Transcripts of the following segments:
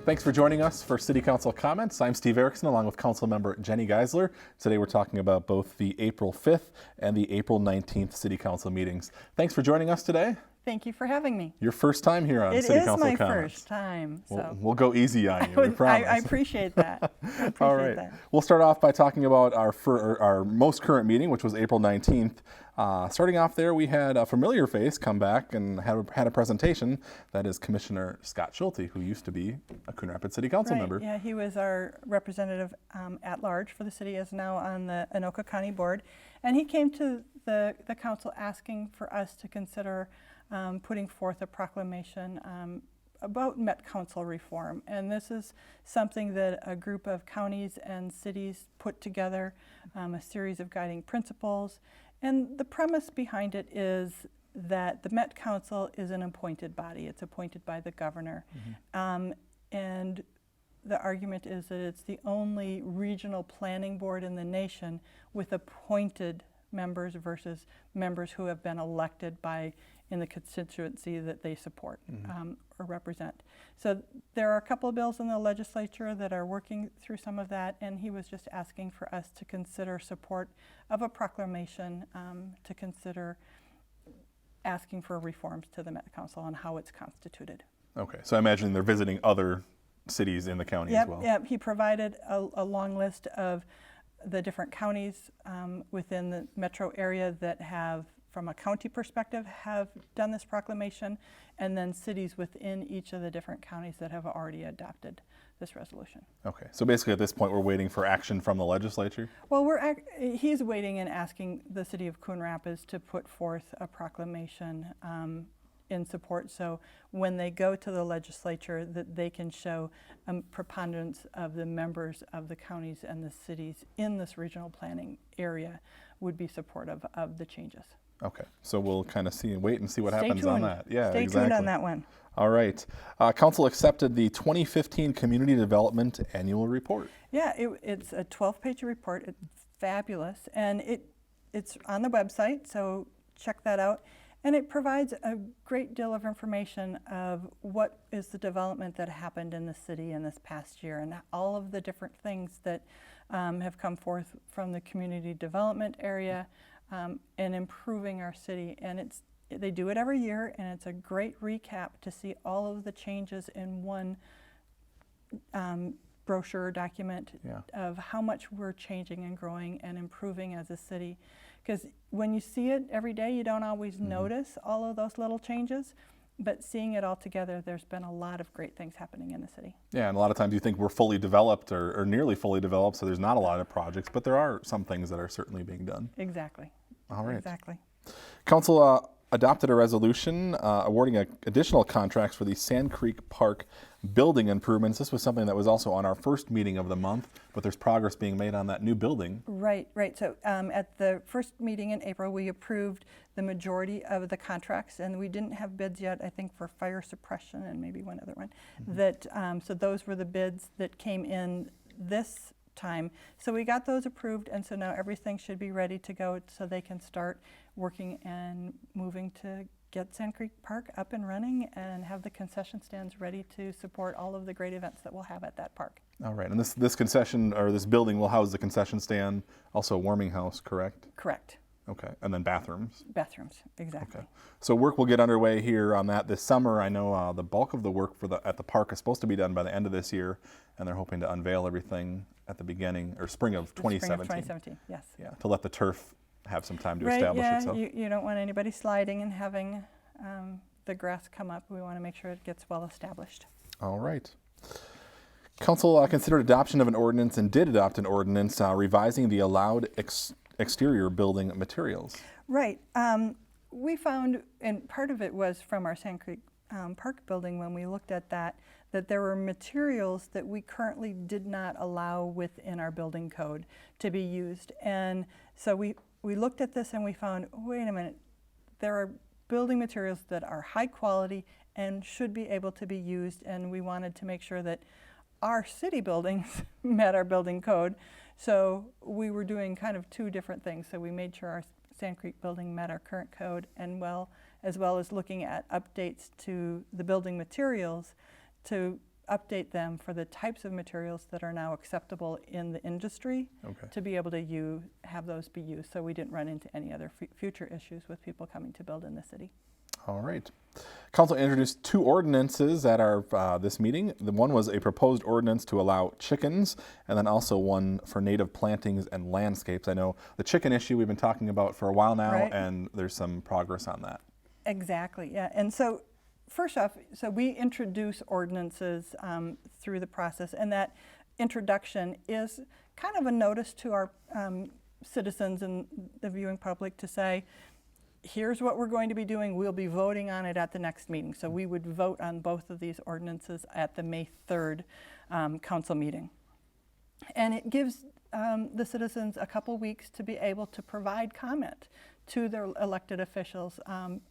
Thanks for joining us for City Council Comments. I'm Steve Erickson along with Councilmember Jenny Geisler. Today we're talking about both the April 5th and the April 19th City Council meetings. Thanks for joining us today. Thank you for having me. Your first time here on City Council Comments. It is my first time. So. We'll go easy on you, we promise. I appreciate that. All right. We'll start off by talking about our most current meeting, which was April 19th. Starting off there, we had a familiar face come back and had a presentation. That is Commissioner Scott Schulte, who used to be a Coon Rapids City Council member. Yeah, he was our representative at large for the city, is now on the Anoka County Board. And he came to the council asking for us to consider putting forth a proclamation about Met Council reform. And this is something that a group of counties and cities put together, a series of guiding principles. And the premise behind it is that the Met Council is an appointed body. It's appointed by the governor. Mm-hmm. And the argument is that it's the only regional planning board in the nation with appointed members versus members who have been elected in the constituency that they support. Mm-hmm. Or represent. So there are a couple of bills in the legislature that are working through some of that, and he was just asking for us to consider support of a proclamation, to consider asking for reforms to the Met Council on how it's constituted. Okay, so I imagine they're visiting other cities in the county as well. Yep, he provided a long list of the different counties within the metro area that have, from a county perspective, have done this proclamation, and then cities within each of the different counties that have already adopted this resolution. Okay, so basically at this point we're waiting for action from the legislature? Well, he's waiting and asking the city of Coon Rapids to put forth a proclamation in support, so when they go to the legislature that they can show a preponderance of the members of the counties and the cities in this regional planning area would be supportive of the changes. Okay, so we'll kind of wait and see what happens on that. Yeah, Stay tuned on that one. All right. Council accepted the 2015 Community Development Annual Report. Yeah, it's a 12-page report. It's fabulous, and it's on the website, so check that out. And it provides a great deal of information of what is the development that happened in the city in this past year and all of the different things that have come forth from the community development area. And improving our city, and they do it every year, and it's a great recap to see all of the changes in one brochure document of how much we're changing and growing and improving as a city. Because when you see it every day, you don't always notice all of those little changes, but seeing it all together, there's been a lot of great things happening in the city. Yeah, and a lot of times you think we're fully developed or nearly fully developed, so there's not a lot of projects, but there are some things that are certainly being done. Exactly. All right. Exactly. Council adopted a resolution awarding additional contracts for the Sand Creek Park building improvements. This was something that was also on our first meeting of the month, but there's progress being made on that new building. Right. So at the first meeting in April, we approved the majority of the contracts, and we didn't have bids yet, I think, for fire suppression and maybe one other one. Mm-hmm. So those were the bids that came in this time. So we got those approved, and so now everything should be ready to go so they can start working and moving to get Sand Creek Park up and running and have the concession stands ready to support all of the great events that we'll have at that park. All right, and this concession, or this building, will house the concession stand, also a warming house, correct? Correct. Okay, and then bathrooms? Bathrooms, exactly. Okay. So work will get underway here on that this summer. I know the bulk of the work at the park is supposed to be done by the end of this year, and they're hoping to unveil everything at the beginning, or spring of 2017. Spring of 2017, yes. Yeah, to let the turf have some time to establish itself. You don't want anybody sliding and having the grass come up. We want to make sure it gets well established. All right. Council considered adoption of an ordinance and did adopt an ordinance revising the allowed exterior building materials. Right. We found, and part of it was from our Sand Creek Park building when we looked at that there were materials that we currently did not allow within our building code to be used. And so we looked at this and we found, wait a minute, there are building materials that are high quality and should be able to be used, and we wanted to make sure that our city buildings met our building code. So we were doing kind of two different things. So we made sure our Sand Creek building met our current code, and as well as looking at updates to the building materials to update them for the types of materials that are now acceptable in the industry Okay. to be able to have those be used, so we didn't run into any other future issues with people coming to build in the city. All right. Council introduced 2 ordinances at our this meeting. The one was a proposed ordinance to allow chickens, and then also one for native plantings and landscapes. I know the chicken issue we've been talking about for a while now, Right. and there's some progress on that. Exactly, yeah. And so first off, so we introduce ordinances through the process, and that introduction is kind of a notice to our citizens and the viewing public to say, here's what we're going to be doing. We'll be voting on it at the next meeting. So we would vote on both of these ordinances at the May 3rd council meeting. And it gives the citizens a couple weeks to be able to provide comment to their elected officials on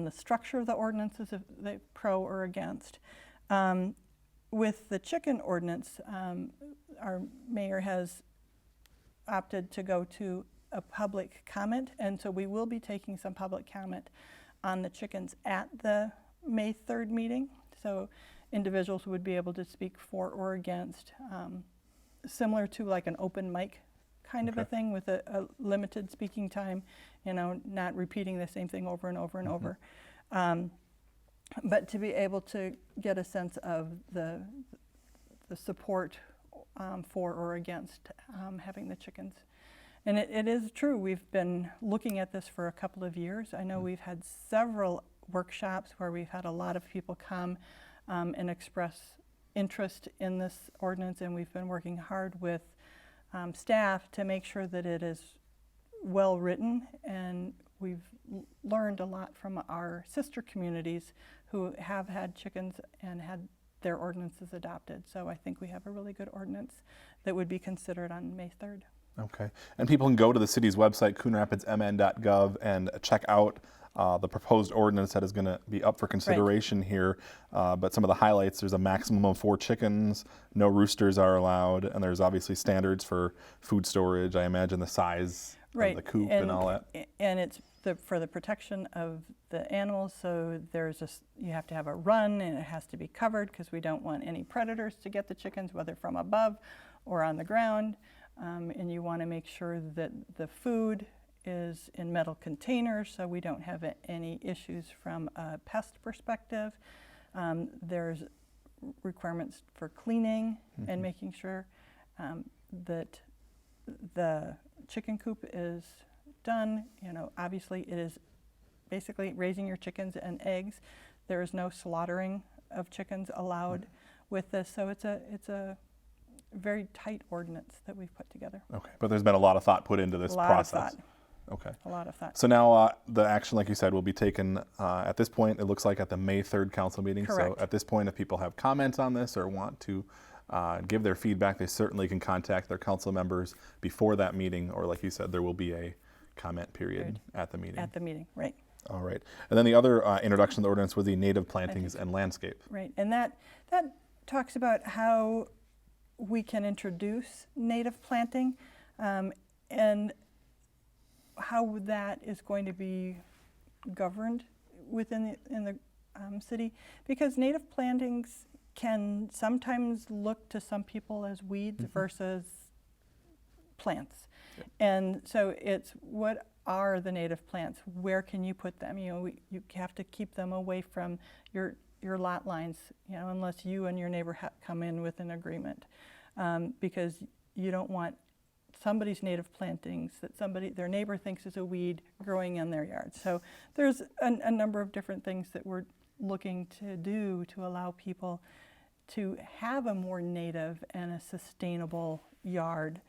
the structure of the ordinances, if they're pro or against. With the chicken ordinance, our mayor has opted to go to a public comment, and so we will be taking some public comment on the chickens at the May 3rd meeting. So individuals would be able to speak for or against, similar to like an open mic kind of a thing with a limited speaking time, not repeating the same thing over and over and over. But to be able to get a sense of the support for or against having the chickens. And it is true, we've been looking at this for a couple of years. I know we've had several workshops where we've had a lot of people come and express interest in this ordinance, and we've been working hard with staff to make sure that it is well written, and we've learned a lot from our sister communities who have had chickens and had their ordinances adopted. So I think we have a really good ordinance that would be considered on May 3rd. Okay. And people can go to the city's website, coonrapidsmn.gov, and check out the proposed ordinance that is going to be up for consideration here. But some of the highlights, there's a maximum of 4 chickens, no roosters are allowed, and there's obviously standards for food storage. I imagine the size of the coop and all that. And it's for the protection of the animals, so you have to have a run, and it has to be covered because we don't want any predators to get the chickens, whether from above or on the ground. And you want to make sure that the food is in metal containers so we don't have any issues from a pest perspective. There's requirements for cleaning and making sure that the chicken coop is done. Obviously it is basically raising your chickens and eggs. There is no slaughtering of chickens allowed with this, so it's a very tight ordinance that we've put together. Okay, but there's been a lot of thought put into this process. A lot of thought. Okay. A lot of thought. So now the action, like you said, will be taken at this point, it looks like at the May 3rd council meeting. Correct. So at this point, if people have comments on this or want to give their feedback, they certainly can contact their council members before that meeting, or like you said, there will be a comment period at the meeting. At the meeting, right. All right. And then the other introduction of the ordinance was the native plantings and landscape. Right, and that talks about how we can introduce native planting and how that is going to be governed within the city, because native plantings can sometimes look to some people as weeds versus plants. And so it's, what are the native plants? Where can you put them? You have to keep them away from your lot lines, unless you and your neighbor come in with an agreement, because you don't want somebody's native plantings that their neighbor thinks is a weed growing in their yard. So there's a number of different things that we're looking to do to allow people to have a more native and a sustainable yard,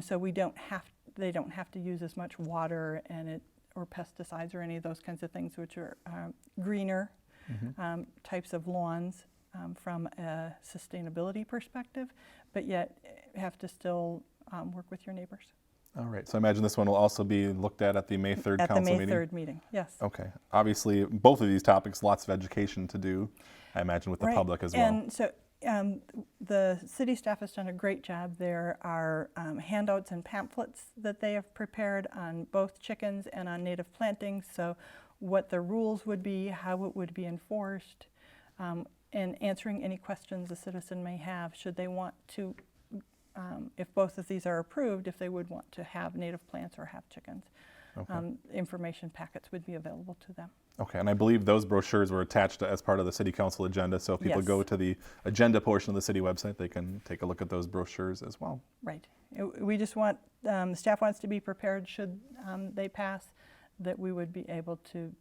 so they don't have to use as much water or pesticides or any of those kinds of things, which are greener types of lawns from a sustainability perspective, but yet have to still work with your neighbors. All right, so I imagine this one will also be looked at the May 3rd council meeting? At the May 3rd meeting, yes. Okay. Obviously, both of these topics, lots of education to do, I imagine, with the public as well. And so the city staff has done a great job. There are handouts and pamphlets that they have prepared on both chickens and on native plantings, so what the rules would be, how it would be enforced, and answering any questions a citizen may have should they want to, if both of these are approved, if they would want to have native plants or have chickens. Okay. Information packets would be available to them. Okay, and I believe those brochures were attached as part of the city council agenda, so if people Yes. go to the agenda portion of the city website, they can take a look at those brochures as well. Right. We just want, staff wants to be prepared should they pass, that we would be able to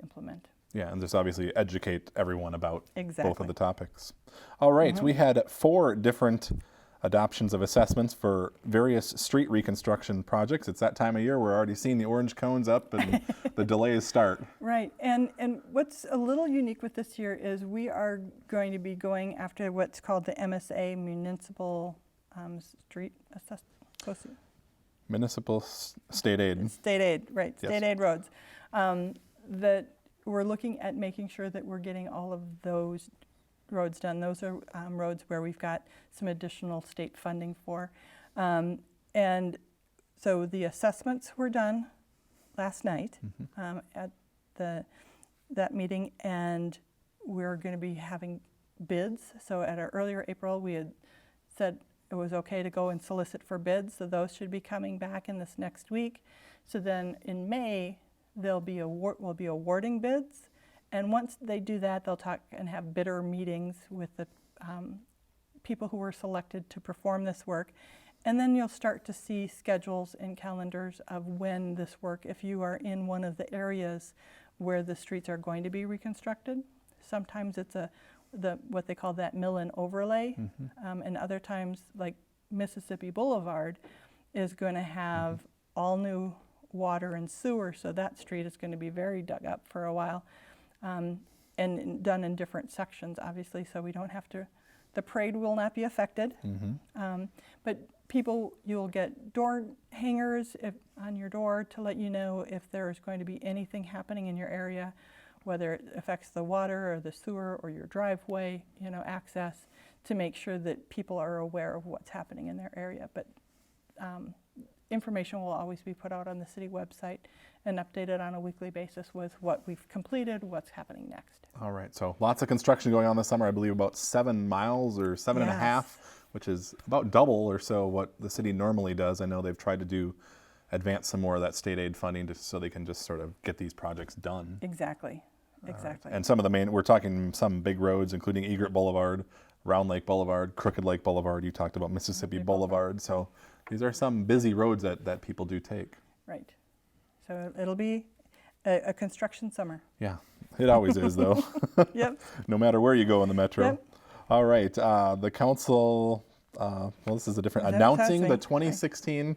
implement. Yeah, and just obviously educate everyone about both Exactly. of the topics. All right, we had 4 different adoptions of assessments for various street reconstruction projects. It's that time of year, we're already seeing the orange cones up and the delays start. Right, and what's a little unique with this year is we are going to be going after what's called the MSA, Municipal Street Assessment. Municipal state aid. State aid, right, Yes. state aid roads. That we're looking at making sure that we're getting all of those roads done. Those are roads where we've got some additional state funding for. And so the assessments were done last night at that meeting, and we're going to be having bids. So at our earlier April, we had said it was okay to go and solicit for bids, so those should be coming back in this next week. So then in May, we'll be awarding bids, and once they do that, they'll talk and have bidder meetings with the people who were selected to perform this work. And then you'll start to see schedules and calendars of when this work, if you are in one of the areas where the streets are going to be reconstructed. Sometimes it's what they call that mill and overlay, and other times, like Mississippi Boulevard, is going to have all new water and sewer, so that street is going to be very dug up for a while, and done in different sections, obviously, so we don't have to, the parade will not be affected. But you'll get door hangers on your door to let you know if there is going to be anything happening in your area, whether it affects the water or the sewer or your driveway, access, to make sure that people are aware of what's happening in their area. But information will always be put out on the city website and updated on a weekly basis with what we've completed, what's happening next. All right, so lots of construction going on this summer. I believe about 7 miles or 7.5, Yes. which is about double or so what the city normally does. I know they've tried to advance some more of that state aid funding just so they can just sort of get these projects done. Exactly. Exactly. And some of the we're talking some big roads, including Egret Boulevard, Round Lake Boulevard, Crooked Lake Boulevard. You talked about Mississippi Boulevard. So these are some busy roads that people do take. Right. So it'll be a construction summer. Yeah, it always is, though. Yep. No matter where you go in the metro. Yep. All right, the council, this is a different, Is that announcing the announcing? 2016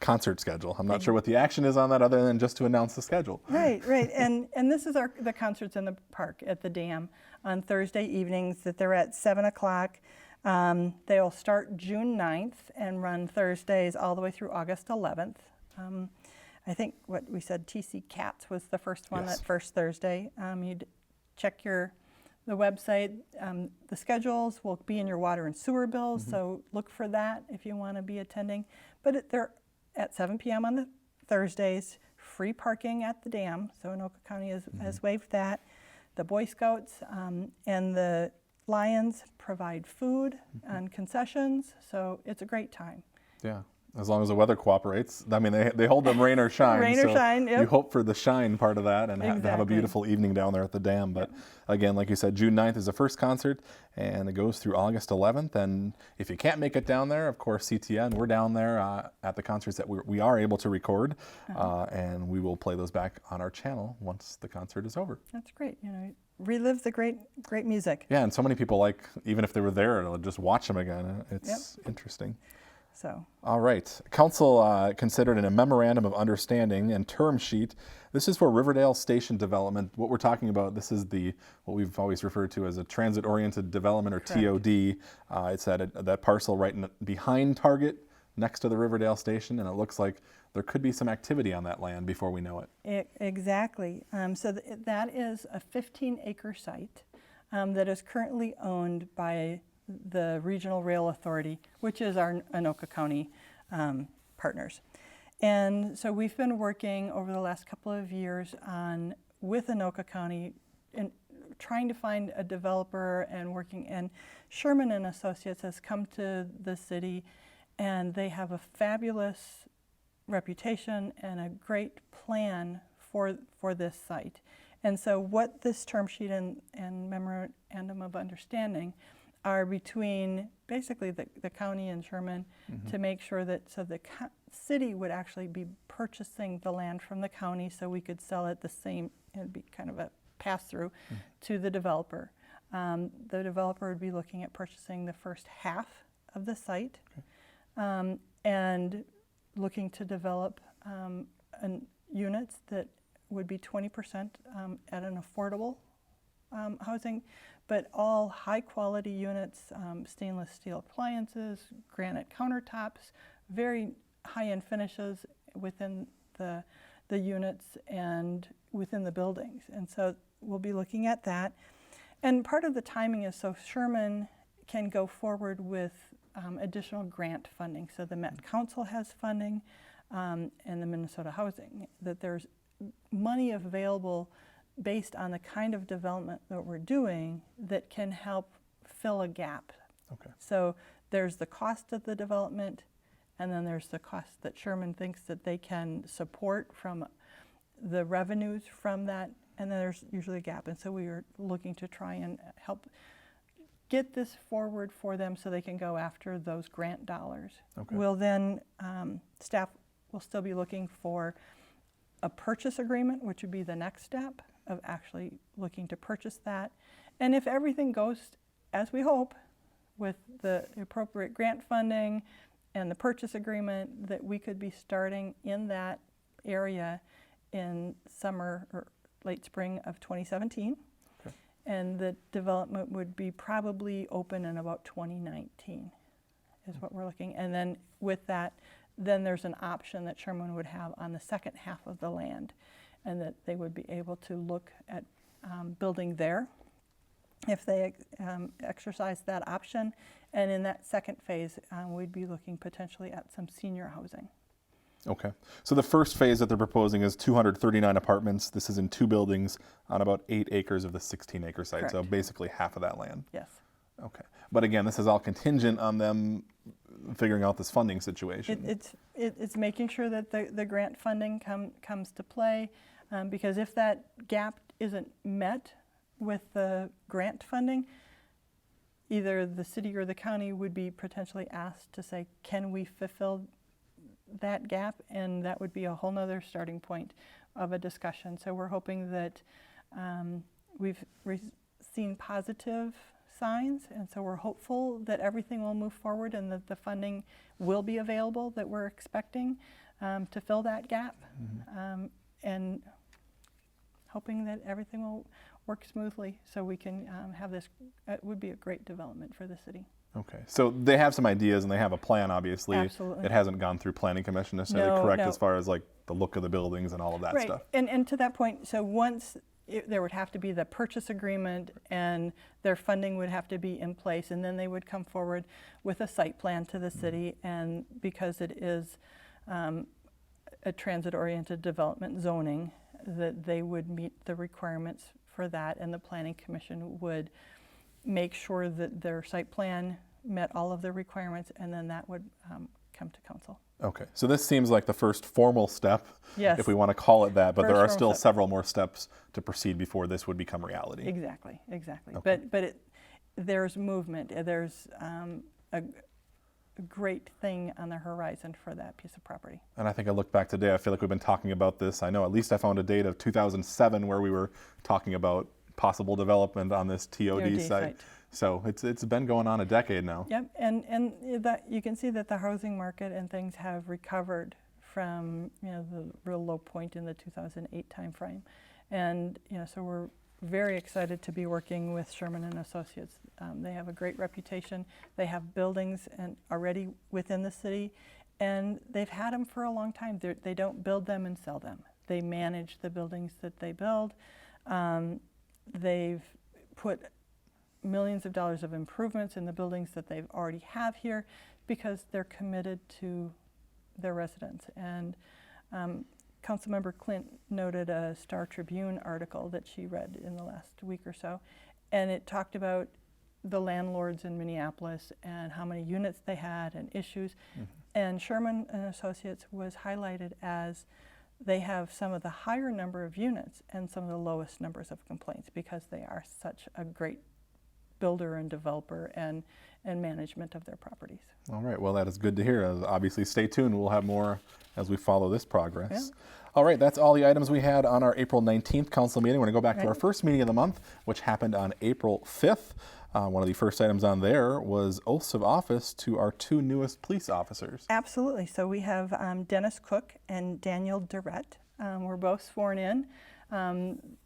concert schedule. I'm not sure what the action is on that other than just to announce the schedule. Right, right. And this is the concerts in the park at the dam on Thursday evenings, that they're at 7 o'clock. They'll start June 9th and run Thursdays all the way through August 11th. I think what we said, TC Cats was the first one, Yes. that first Thursday. You'd check the website. The schedules will be in your water and sewer bills, so look for that if you want to be attending. But they're at 7 p.m. on the Thursdays, free parking at the dam, so Anoka County has waived that. The Boy Scouts and the Lions provide food and concessions, so it's a great time. Yeah, as long as the weather cooperates. I mean, they hold them rain or shine. Rain or so shine, yep. You hope for the shine part of that and to have a Exactly. beautiful evening down there at the dam. But again, like you said, June 9th is the first concert, and it goes through August 11th. And if you can't make it down there, of course, CTN, we're down there at the concerts that we are able to record, and we will play those back on our channel once the concert is over. That's great. Relive the great music. Yeah, and so many people even if they were there, to just watch them again. It's interesting. So All right. Council considered in a memorandum of understanding and term sheet. This is for Riverdale Station development. What we're talking about, this is what we've always referred to as a transit-oriented development, or TOD. It's that parcel right behind Target, next to the Riverdale Station, and it looks like there could be some activity on that land before we know it. Exactly. So that is a 15-acre site that is currently owned by the Regional Rail Authority, which is our Anoka County partners. And so we've been working over the last couple of years with Anoka County trying to find a developer and working, and Sherman and Associates has come to the city, and they have a fabulous reputation and a great plan for this site. And so what this term sheet and memorandum of understanding are between basically the county and Sherman to make sure that, so the city would actually be purchasing the land from the county so we could sell it the same, it'd be kind of a pass-through to the developer. The developer would be looking at purchasing the first half of the site and looking to develop units that would be 20% at an affordable housing, but all high-quality units, stainless steel appliances, granite countertops, very high-end finishes within the units and within the buildings. And so we'll be looking at that. And part of the timing is so Sherman can go forward with additional grant funding. So the Met Council has funding and the Minnesota Housing, that there's money available based on the kind of development that we're doing that can help fill a gap. Okay. So there's the cost of the development, and then there's the cost that Sherman thinks that they can support from the revenues from that, and then there's usually a gap. And so we are looking to try and help get this forward for them so they can go after those grant dollars. Okay. We'll then, staff will still be looking for a purchase agreement, which would be the next step of actually looking to purchase that. And if everything goes as we hope with the appropriate grant funding and the purchase agreement, that we could be starting in that area in summer or late spring of 2017. Okay. And the development would be probably open in about 2019 is what we're looking. And then with that, then there's an option that Sherman would have on the second half of the land, and that they would be able to look at building there if they exercise that option. And in that second phase, we'd be looking potentially at some senior housing. Okay. So the first phase that they're proposing is 239 apartments. This is in 2 buildings on about 8 acres of the 16-acre site, so Correct. basically half of that land. Yes. Okay. But again, this is all contingent on them figuring out this funding situation. It's making sure that the grant funding comes to play, because if that gap isn't met with the grant funding, either the city or the county would be potentially asked to say, can we fulfill that gap? And that would be a whole nother starting point of a discussion. So we're hoping that we've seen positive signs, and so we're hopeful that everything will move forward and that the funding will be available that we're expecting to fill that gap, and hoping that everything will work smoothly so we can have this. It would be a great development for the city. Okay. So they have some ideas and they have a plan, obviously. Absolutely. It hasn't gone through Planning Commission necessarily, No, correct, no. as far as like the look of the buildings and all of that Right. stuff. And to that point, so once there would have to be the purchase agreement and their funding would have to be in place, and then they would come forward with a site plan to the city, and because it is a transit-oriented development zoning, that they would meet the requirements for that, and the Planning Commission would make sure that their site plan met all of the requirements, and then that would come to council. Okay. So this seems like the first formal step, Yes. if we want to call it that, but there First are formal still step. several more steps to proceed before this would become reality. Exactly. Okay. But there's movement. There's a great thing on the horizon for that piece of property. And I think I look back today, I feel like we've been talking about this. I know at least I found a date of 2007 where we were talking about possible development on this TOD site. So it's been going on a decade now. Yep, and that you can see that the housing market and things have recovered from the real low point in the 2008 timeframe, and so we're very excited to be working with Sherman and Associates. They have a great reputation. They have buildings and already within the city, and they've had them for a long time. They don't build them and sell them. They manage the buildings that they build. They've put millions of dollars of improvements in the buildings that they already have here because they're committed to their residents. And Councilmember Clint noted a Star Tribune article that she read in the last week or so, and it talked about the landlords in Minneapolis and how many units they had and issues. And Sherman and Associates was highlighted as they have some of the higher number of units and some of the lowest numbers of complaints because they are such a great builder and developer and management of their properties. All right, well, that is good to hear. Obviously, stay tuned. We'll have more as we follow this progress. Yeah. All right, that's all the items we had on our April 19th council meeting. We're going to go back to our Right. first meeting of the month, which happened on April 5th. One of the first items on there was oaths of office to our two newest police officers. Absolutely. So we have Dennis Cook and Daniel Durrett. Were both sworn in.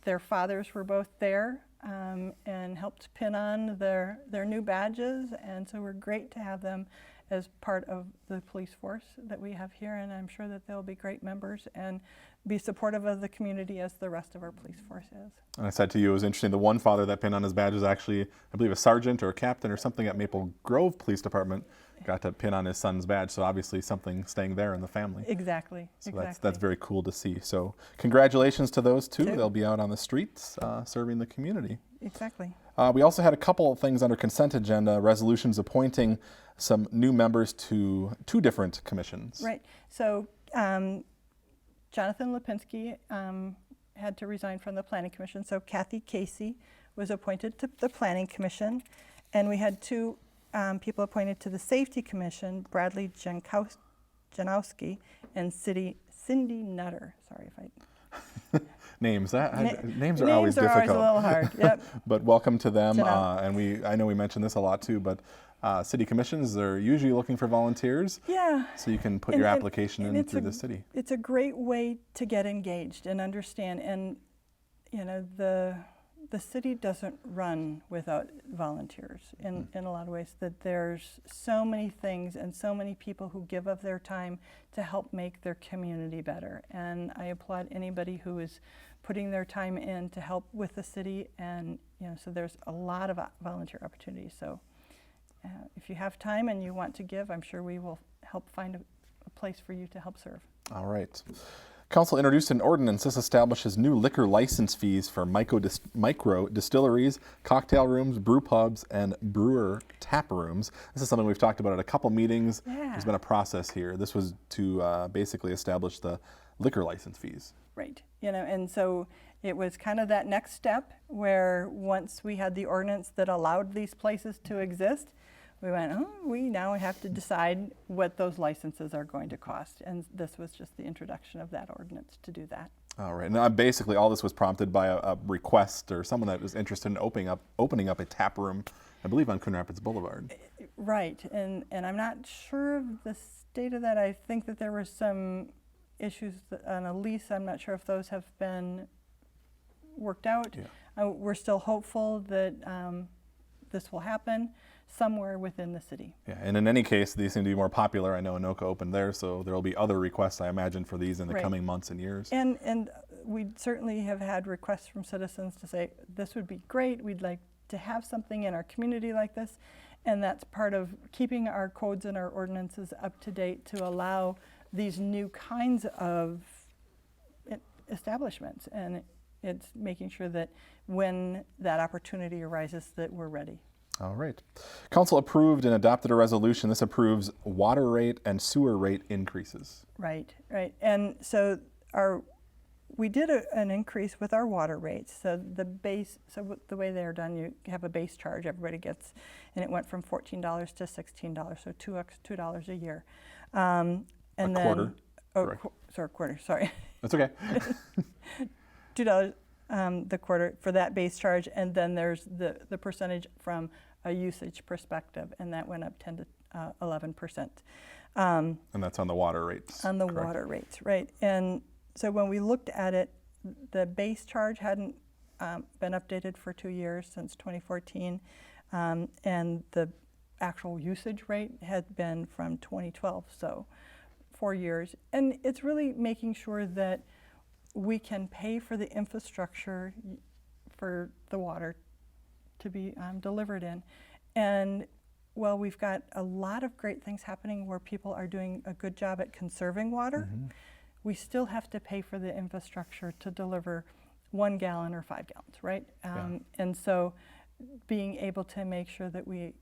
Their fathers were both there and helped pin on their new badges, and so we're great to have them as part of the police force that we have here, and I'm sure that they'll be great members and be supportive of the community as the rest of our police force is. And I said to you, it was interesting, the one father that pinned on his badge was actually, I believe, a sergeant or a captain or something at Maple Grove Police Department, got to pin on his son's badge, so obviously something staying there in the family. Exactly. So exactly. that's very cool to see. So congratulations to those two. Two. They'll be out on the streets serving the community. Exactly. We also had a couple of things under consent agenda, resolutions appointing some new members to two different commissions. Right. So Jonathan Lipinski had to resign from the Planning Commission, so Kathy Casey was appointed to the Planning Commission, and we had two people appointed to the Safety Commission, Bradley Janowski and Cindy Nutter. Sorry if I... Names. Names are Names always are difficult. always a little hard, yep. But welcome to them. Janowski. And I know we mentioned this a lot too, but city commissions, they're usually looking for volunteers. Yeah. So you can put And- your and- application and in it's through a- the city. It's a great way to get engaged and understand. And you know, the city doesn't run without volunteers in a lot of ways. That there's so many things and so many people who give of their time to help make their community better. And I applaud anybody who is putting their time in to help with the city. And you know, so there's a lot of volunteer opportunities. So if you have time and you want to give, I'm sure we will help find a place for you to help serve. All right. Council introduced an ordinance. This establishes new liquor license fees for micro distilleries, cocktail rooms, brew pubs, and brewer tap rooms. This is something we've talked about at a couple meetings. Yeah. There's been a process here. This was to basically establish the liquor license fees. Right. You know, and so it was kind of that next step where once we had the ordinance that allowed these places to exist, we went, oh, we now have to decide what those licenses are going to cost. And this was just the introduction of that ordinance to do that. All right. Now, basically, all this was prompted by a request or someone that was interested in opening up a tap room, I believe, on Coon Rapids Boulevard. Right. And I'm not sure of the state of that. I think that there were some issues on a lease. I'm not sure if those have been worked out. Yeah. We're still hopeful that this will happen somewhere within the city. Yeah, and in any case, these seem to be more popular. I know Anoka opened there, so there will be other requests, I imagine, for these in the Right. coming months and years. And we certainly have had requests from citizens to say, this would be great, we'd like to have something in our community like this. And that's part of keeping our codes and our ordinances up to date to allow these new kinds of establishments. And it's making sure that when that opportunity arises that we're ready. All right. Council approved and adopted a resolution. This approves water rate and sewer rate increases. Right, right. And so we did an increase with our water rates. So the way they're done, you have a base charge everybody gets, and it went from $14 to $16, so $2 a year. And A then, quarter. Oh, Correct. quarter, sorry. That's okay. $2 the quarter for that base charge, and then there's the percentage from a usage perspective, and that went up 10 to 11%. And that's on the water rates. On the correct? water rates, right. And so when we looked at it, the base charge hadn't been updated for 2 years, since 2014, and the actual usage rate had been from 2012, so 4 years. And it's really making sure that we can pay for the infrastructure for the water to be delivered in. And while we've got a lot of great things happening where people are doing a good job at conserving water, we still have to pay for the infrastructure to deliver 1 gallon or 5 gallons, right? And so being able to make sure that we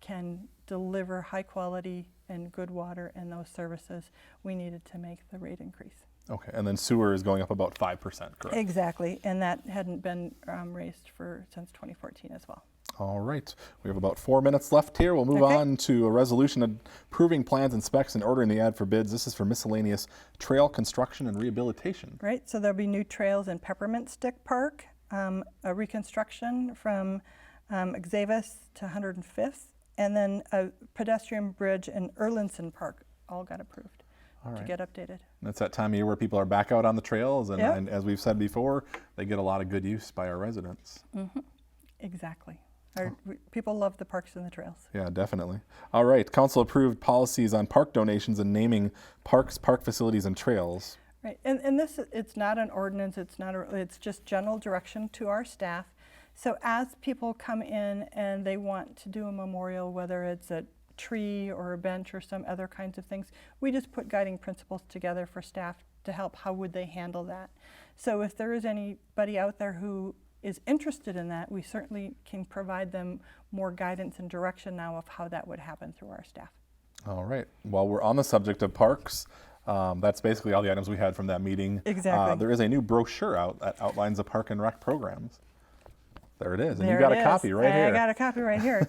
can deliver high quality and good water and those services, we needed to make the rate increase. Okay, and then sewer is going up about 5%, correct? Exactly, and that hadn't been raised since 2014 as well. All right, we have about 4 minutes left here. We'll move Okay. on to a resolution approving plans and specs and ordering the ad for bids. This is for miscellaneous trail construction and rehabilitation. Right, so there'll be new trails in Peppermint Stick Park, a reconstruction from Xavis to 105th, and then a pedestrian bridge in Erlinson Park all got approved All to right. get updated. That's that time of year where people are back out on the trails, and, Yep. and as we've said before, they get a lot of good use by our residents. Exactly. People love the parks and the trails. Yeah, definitely. All right, council approved policies on park donations and naming parks, park facilities, and trails. Right, and this, it's not an ordinance, it's just general direction to our staff. So as people come in and they want to do a memorial, whether it's a tree or a bench or some other kinds of things, we just put guiding principles together for staff to help how would they handle that. So if there is anybody out there who is interested in that, we certainly can provide them more guidance and direction now of how that would happen through our staff. All right, while we're on the subject of parks, that's basically all the items we had from that meeting. Exactly. There is a new brochure out that outlines the park and rec programs. There it is, and There you got it a copy is. right here. I got a copy right here.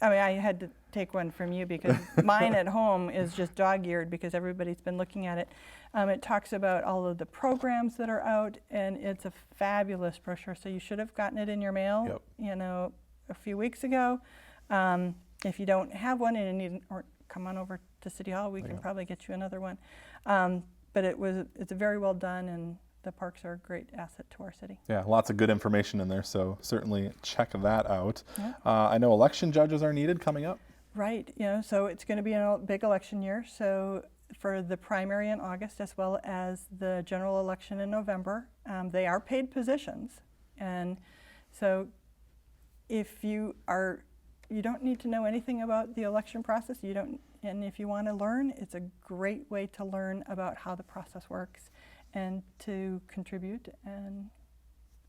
I had to take one from you because mine at home is just dog-eared because everybody's been looking at it. It talks about all of the programs that are out, and it's a fabulous brochure. So you should have gotten it in your mail, Yep. A few weeks ago. If you don't have one and you need, or come on over to City Hall, we can probably get you another one. But it's very well done, and the parks are a great asset to our city. Yeah, lots of good information in there, so certainly check that out. Yeah. I know election judges are needed coming up. Right, so it's going to be a big election year. So for the primary in August as well as the general election in November, they are paid positions. And so if you don't need to know anything about the election process, and if you want to learn, it's a great way to learn about how the process works and to contribute and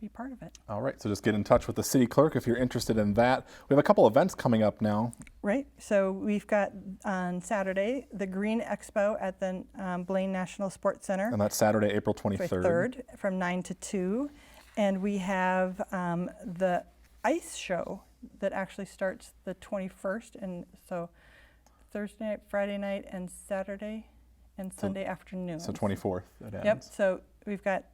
be part of it. All right, so just get in touch with the city clerk if you're interested in that. We have a couple events coming up now. Right, so we've got on Saturday the Green Expo at the Blaine National Sports Center. And that's Saturday, April 23rd. From 9 to 2. And we have the ice show that actually starts the 21st. And so Thursday night, Friday night, and Saturday and Sunday afternoon. So 24th it ends. Yep, so we've got,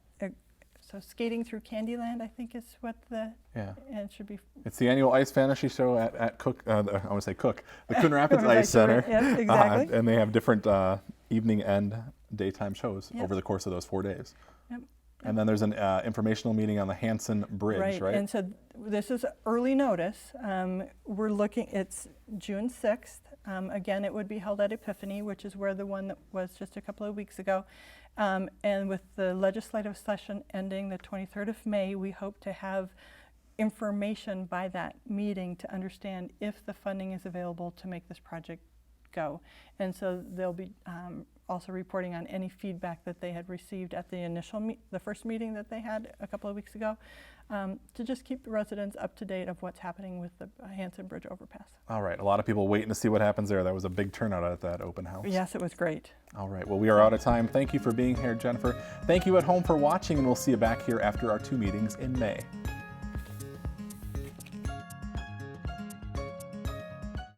so Skating Through Candyland, I think is what and it should be. It's the annual Ice Fantasy Show at Cook, I want to say Cook, the Coon Rapids Ice Center. Yes, exactly. And they have different evening and daytime shows Yep. over the course of those 4 days. Yep. And then there's an informational meeting on the Hanson Bridge, right? And so this is early notice. We're looking, it's June 6th. Again, it would be held at Epiphany, which is where the one that was just a couple of weeks ago. And with the legislative session ending the 23rd of May, we hope to have information by that meeting to understand if the funding is available to make this project go. And so they'll be also reporting on any feedback that they had received at the the first meeting that they had a couple of weeks ago, to just keep the residents up to date of what's happening with the Hanson Bridge overpass. All right, a lot of people waiting to see what happens there. That was a big turnout at that open house. Yes, it was great. All right, well, we are out of time. Thank you for being here, Jennifer. Thank you at home for watching, and we'll see you back here after our 2 meetings in May.